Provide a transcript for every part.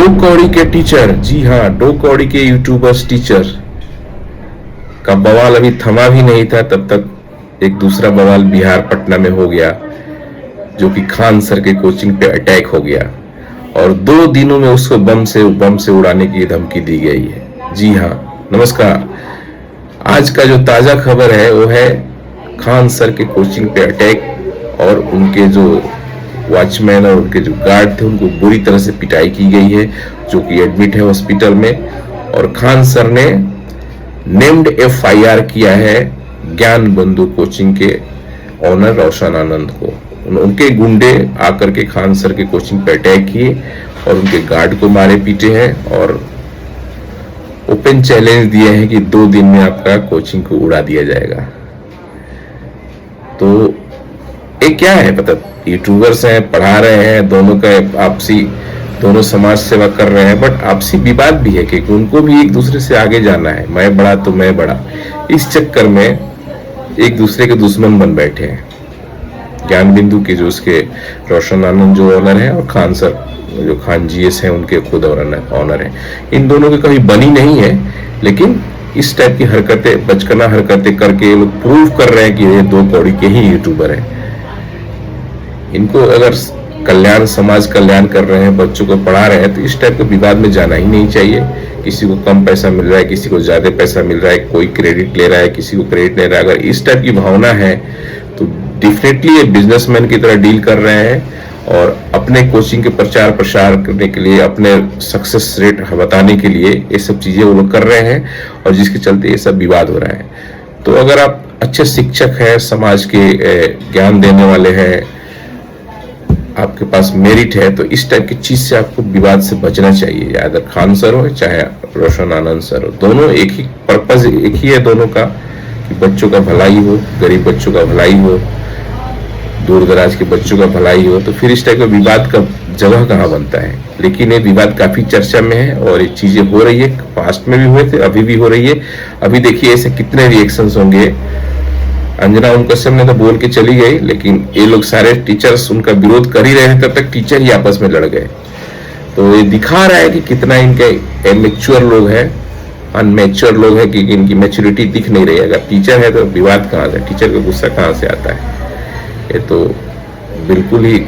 दो कौड़ी के टीचर, जी हाँ, दो कौड़ी के यूट्यूबर्स टीचर का बवाल अभी थमा भी नहीं था, तब तक एक दूसरा बवाल बिहार पटना में हो गया, जो कि खान सर के कोचिंग पे अटैक हो गया और 2 दिनों में उसको बम से उड़ाने की धमकी दी गई है। जी हाँ, नमस्कार। आज का जो ताजा खबर है वो है खान सर के कोचिंग पे अटैक और उनके जो वॉचमैन और उनके जो गार्ड थे उनको बुरी तरह से पिटाई की गई है, जो कि एडमिट है हॉस्पिटल में। और खान सर ने नेम्ड FIR किया है ज्ञान बंधु कोचिंग के ऑनर रोशन आनंद को। उनके गुंडे आकर के खान सर के कोचिंग पे अटैक किए और उनके गार्ड को मारे पीटे हैं और ओपन चैलेंज दिए हैं कि 2 दिन में आपका कोचिंग को उड़ा दिया जाएगा। तो ये क्या है, मतलब यूट्यूबर्स हैं, पढ़ा रहे हैं, दोनों का आपसी, दोनों समाज सेवा कर रहे हैं, बट आपसी विवाद भी है क्योंकि उनको भी एक दूसरे से आगे जाना है। मैं बड़ा तो मैं बड़ा, इस चक्कर में एक दूसरे के दुश्मन बन बैठे हैं। ज्ञान बिंदु के जो उसके रोशन आनंद जो ऑनर है और खान सर जो खान GS हैं उनके खुद ऑनर है। इन दोनों की कभी बनी नहीं है, लेकिन इस टाइप की हरकतें, बचकाना हरकतें करके ये लोग प्रूव कर रहे हैं कि ये 2 कौड़ी के ही यूट्यूबर हैं। इनको अगर कल्याण, समाज कल्याण कर रहे हैं, बच्चों को पढ़ा रहे हैं, तो इस टाइप के विवाद में जाना ही नहीं चाहिए। किसी को कम पैसा मिल रहा है, किसी को ज्यादा पैसा मिल रहा है, कोई क्रेडिट ले रहा है, किसी को क्रेडिट ले रहा है, अगर इस टाइप की भावना है तो डेफिनेटली ये बिजनेसमैन की तरह डील कर रहे हैं और अपने कोचिंग के प्रचार प्रसार करने के लिए, अपने सक्सेस रेट बताने के लिए ये सब चीजें वो लोग कर रहे हैं और जिसके चलते ये सब विवाद हो रहा है। तो अगर आप अच्छे शिक्षक हैं, समाज के ज्ञान देने वाले हैं, आपके पास मेरिट है, तो इस टाइप की चीज से आपको विवाद से बचना चाहिए। अगर खान सर हो चाहे रोशन आनंद सर हो, दोनों एक ही पर्पज, एक ही है दोनों का कि बच्चों का भलाई हो, गरीब बच्चों का भलाई हो, दूर दराज के बच्चों का भलाई हो। तो फिर इस टाइप का विवाद का जगह कहाँ बनता है। लेकिन ये विवाद काफी चर्चा में है और ये चीजें हो रही है, पास्ट में भी हुए थे, अभी भी हो रही है। अभी देखिए ऐसे कितने रिएक्शंस होंगे। अंजना ओम कश्यप ने तो बोल के चली गई, लेकिन ये लोग सारे टीचर्स उनका विरोध कर ही रहे थे, तब तक टीचर ही आपस में लड़ गए। तो ये दिखा रहा है कि कितना इनके इमेच्योर लोग हैं, अनमेच्योर लोग हैं, कि इनकी मैच्योरिटी दिख नहीं रही है। अगर टीचर है तो विवाद कहाँ से, टीचर का गुस्सा कहाँ से आता है। ये तो बिल्कुल ही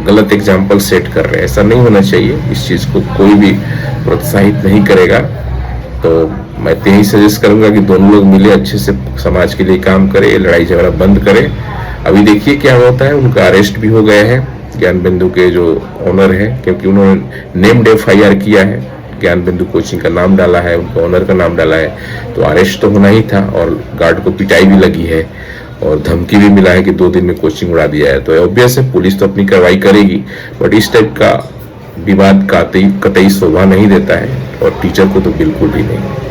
गलत एग्जाम्पल सेट कर रहे हैं, ऐसा नहीं होना चाहिए। इस चीज को कोई भी प्रोत्साहित नहीं करेगा। तो मैं तो यही सजेस्ट करूंगा कि दोनों लोग मिले, अच्छे से समाज के लिए काम करें, ये लड़ाई झगड़ा बंद करें। अभी देखिए क्या होता है, उनका अरेस्ट भी हो गए हैं ज्ञान बिंदु के जो ऑनर है, क्योंकि उन्होंने नेम्ड FIR किया है, ज्ञान बिंदु कोचिंग का नाम डाला है, उनका ऑनर का नाम डाला है, तो अरेस्ट तो होना ही था। और गार्ड को पिटाई भी लगी है और धमकी भी मिला है कि 2 दिन में कोचिंग उड़ा दिया है। तो ऑब्वियस है पुलिस तो अपनी कार्रवाई करेगी, बट इस टाइप का विवाद कतई शोभा नहीं देता है और टीचर को तो बिल्कुल भी नहीं।